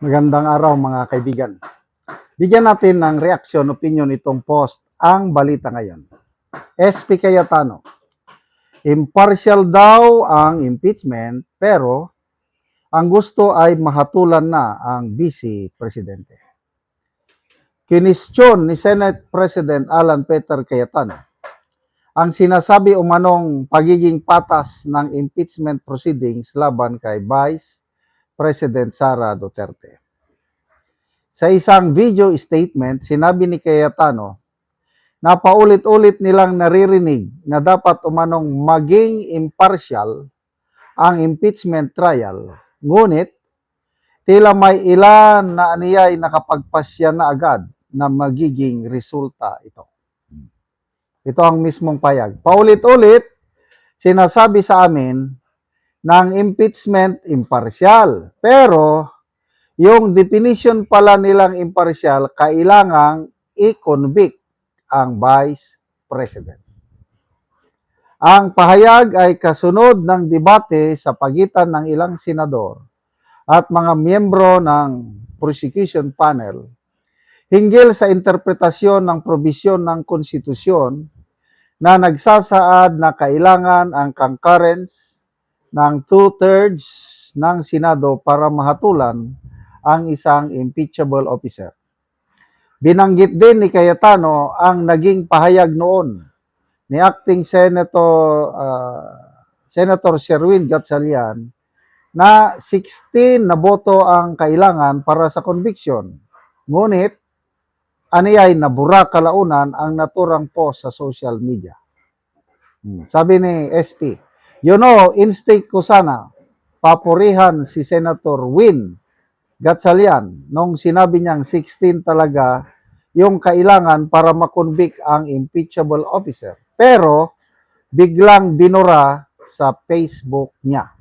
Magandang araw mga kaibigan. Bigyan natin ng reaksyon, opinion itong post, ang balita ngayon. SP Cayetano, impartial daw ang impeachment pero ang gusto ay mahatulan na ang Vice Presidente. Kinestyon ni Senate President Alan Peter Cayetano ang sinasabi umanong pagiging patas ng impeachment proceedings laban kay Vice President Sara Duterte. Sa isang video statement, sinabi ni Cayetano na paulit-ulit nilang naririnig na dapat umanong maging impartial ang impeachment trial. Ngunit, tila may ilan na aniyay nakapagpasya na agad na magiging resulta ito. Ito ang mismong payag. Paulit-ulit, sinasabi sa amin ng impeachment impartial. Pero, yung definition pala nilang impartial, kailangang i-convict ang Vice President. Ang pahayag ay kasunod ng debate sa pagitan ng ilang senador at mga miyembro ng prosecution panel hinggil sa interpretasyon ng probisyon ng konstitusyon na nagsasaad na kailangan ang concurrence ng 2/3 ng Senado para mahatulan ang isang impeachable officer. Binanggit din ni Cayetano ang naging pahayag noon ni Acting Senator Sherwin Gatchalian na 16 na boto ang kailangan para sa conviction. Ngunit, aniyay nabura kalaunan ang naturang post sa social media. Sabi ni SP, instinct ko sana, papurihan si Senator Win Gatchalian nung sinabi niyang 16 talaga yung kailangan para makonvict ang impeachable officer. Pero, biglang binura sa Facebook niya.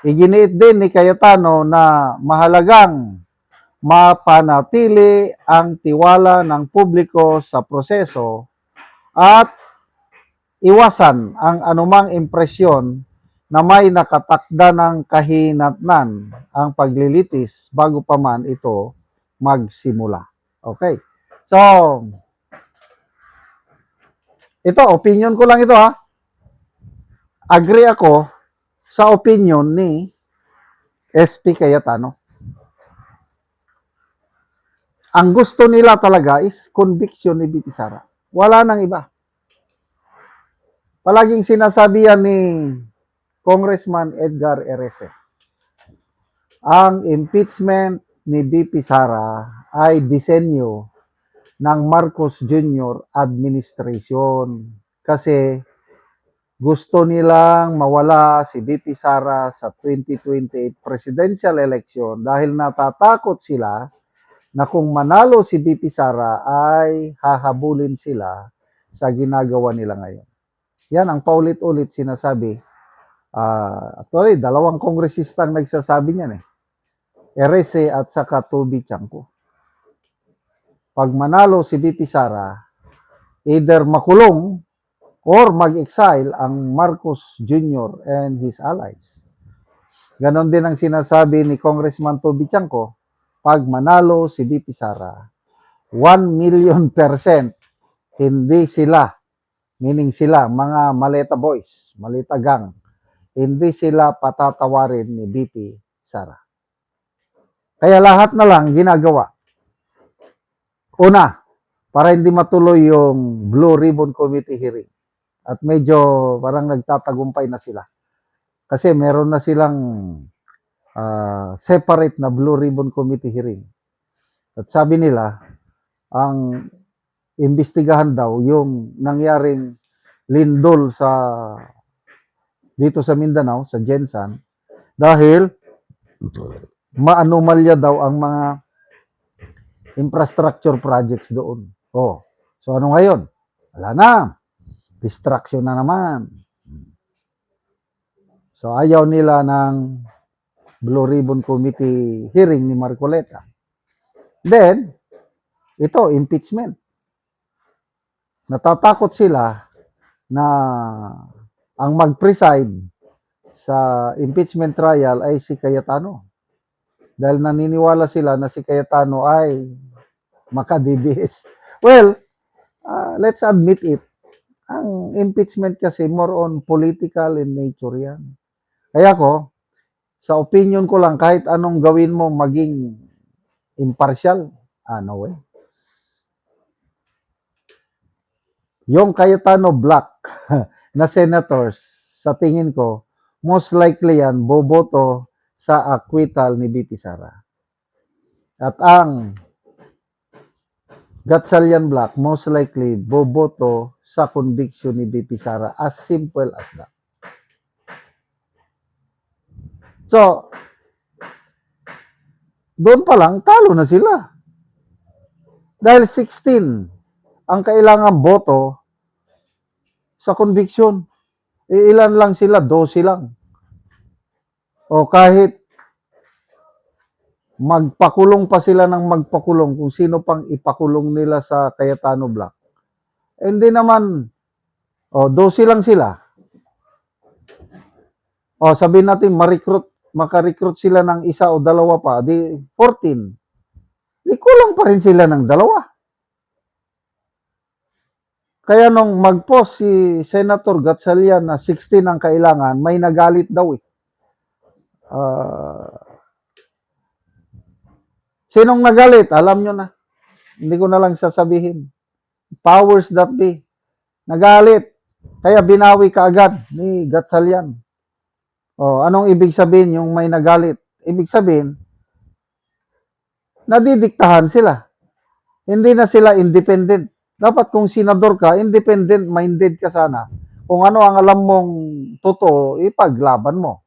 Iginiit din ni Cayetano na mahalagang mapanatili ang tiwala ng publiko sa proseso at iwasan ang anumang impresyon na may nakatakda ng kahinatnan ang paglilitis bago pa man ito magsimula. Okay. So, ito, opinion ko lang ito ha. Agree ako sa opinion ni SP Cayetano. Ang gusto nila talaga is conviction ni BP Sara. Wala nang iba. Palaging sinasabihan ni Congressman Edgar Erese, ang impeachment ni BP Sara ay disenyo ng Marcos Jr. administration kasi gusto nilang mawala si BP Sara sa 2028 presidential election dahil natatakot sila na kung manalo si BP Sara ay hahabulin sila sa ginagawa nila ngayon. Yan ang paulit-ulit sinasabi. Actually, dalawang kongresistang nagsasabi niyan eh. Erese at saka Toby Chanco. Pag manalo si BP Sara, either makulong or mag-exile ang Marcos Jr. and his allies. Ganon din ang sinasabi ni Congressman Toby Chanco, pag manalo si BP Sara, 1,000,000% hindi sila, meaning sila, mga Maleta boys, Maleta gang, hindi sila patatawarin ni BP Sara. Kaya lahat na lang ginagawa. Una, para hindi matuloy yung Blue Ribbon Committee hearing. At medyo parang nagtatagumpay na sila. Kasi meron na silang separate na Blue Ribbon Committee hearing. At sabi nila, ang imbestigahan daw yung nangyaring lindol dito sa Mindanao, sa Gensan, dahil maanomalya daw ang mga infrastructure projects doon. So ano ngayon? Wala na. Distraction na naman. So ayaw nila ng Blue Ribbon Committee hearing ni Marcoleta. Then, ito, impeachment. Natatakot sila na ang mag-preside sa impeachment trial ay si Cayetano. dahil naniniwala sila na si Cayetano ay makadidis. Well, let's admit it. Ang impeachment kasi more on political in nature yan. Kaya ko, sa opinion ko lang, kahit anong gawin mo maging impartial, no way. Yung Cayetano Black na senators, sa tingin ko, most likely yan, boboto sa acquittal ni BP Sara. At ang Gatchalian Black, most likely, boboto sa conviction ni BP Sara. As simple as that. So, doon pa lang, talo na sila. Dahil 16 ang kailangan boto sa conviction. Ilan lang sila? 12 lang. O kahit magpakulong pa sila ng magpakulong kung sino pang ipakulong nila sa Cayetano Black. Hindi naman, 12 lang sila. O sabihin natin, makarecruit sila ng isa o dalawa pa, di 14. Di kulang pa rin sila ng dalawa. Kaya nung mag-post si Senator Gatchalian na 16 ang kailangan, may nagalit daw eh. Sinong nagalit? Alam nyo na. Hindi ko na lang sasabihin. Powers that be. Nagalit. Kaya binawi ka agad ni Gatchalian. Anong ibig sabihin yung may nagalit? Ibig sabihin, nadidiktahan sila. Hindi na sila independent. Dapat kung senador ka, independent-minded ka sana. Kung ano ang alam mong totoo, ipaglaban mo.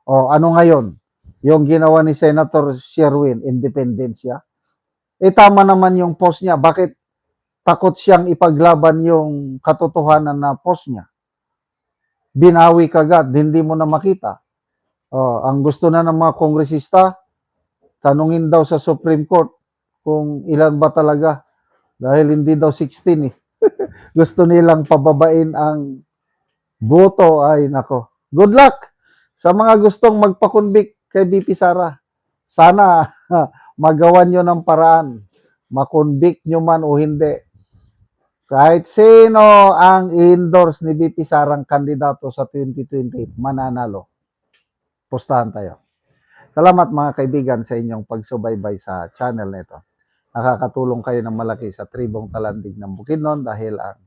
Ano ngayon? Yung ginawa ni Senator Sherwin, independent siya. Tama naman yung post niya. Bakit takot siyang ipaglaban yung katotohanan na post niya? Binawi kagad, hindi mo na makita. Ang gusto na ng mga kongresista, tanungin daw sa Supreme Court kung ilan ba talaga. Dahil hindi daw 16 eh. Gusto nilang pababain ang boto. Ay nako. Good luck sa mga gustong magpa-convict kay BP Sara. Sana magawan nyo ng paraan. Ma-convict nyo man o hindi. Kahit sino ang endorse ni BP Sarang kandidato sa 2028, mananalo. Pustahan tayo. Salamat mga kaibigan sa inyong pagsubaybay sa channel nito. Nakakatulong kayo ng malaki sa tribong Talandig ng Bukidnon dahil ang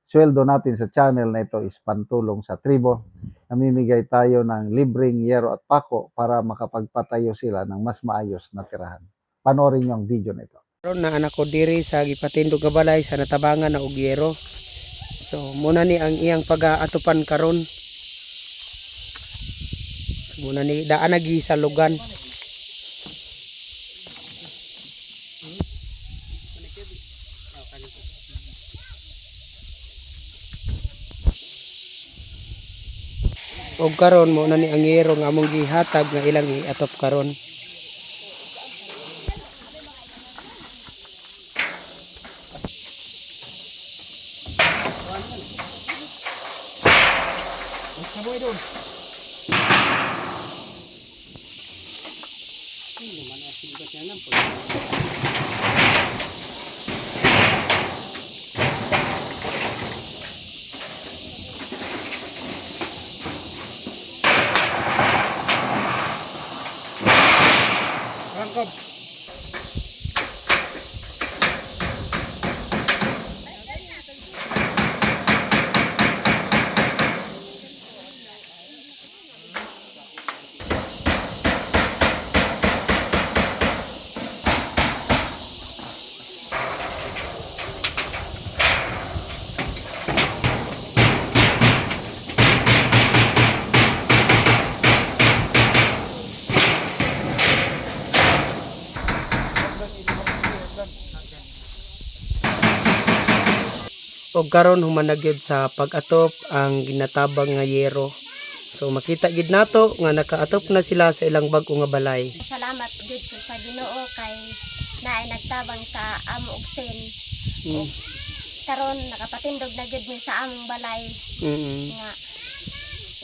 sweldo natin sa channel na ito is pantulong sa tribo. Namimigay tayo ng libreng yero at pako para makapagpatayo sila ng mas maayos na tirahan. Panoorin niyo ang video na ito. Karon na anak ko diri sa gipatindog nga balay sa natabangan na og yero. So muna ni ang iyang pag-aatupan karon. Muna ni daan nagi sa lugan. Og karon mo na ni ang yero nga among gihatag nga ilang iatop karon. Rangkap. Og karon humanagyod sa pag-atop ang ginatabang nga yero. So makita gid nato nga nakaatop na sila sa ilang bag-o nga balay. Salamat gid sa Ginoo kay naay nagtabang sa amo og sen. Karon nakapatindog na gid mi sa among balay. Nga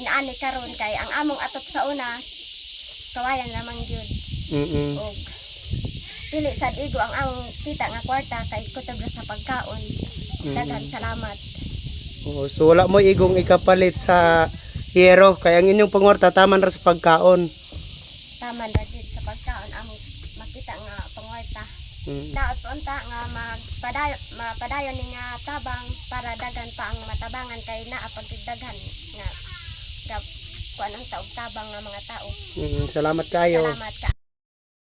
inaani karon kay ang among atop sa una kawayan lamang gyud. Mm. og dili sad igo ang among kita nga kwarta kay kutob ra sa pagkaon. Daghan salamat. Oo, so wala mo igong ikapalit sa yero kaya ang inyong pangwarta taman ra sa pagkaon. Tama na gid sa pagkaon among makita nga pangwarta. Mm. Daot unta nga mapadayon ni nga tabang para daghan pa ang matabangan kay naa pagdaghan nga kuan ang taog tabang nga mga tao. Salamat kayo. Salamat ka.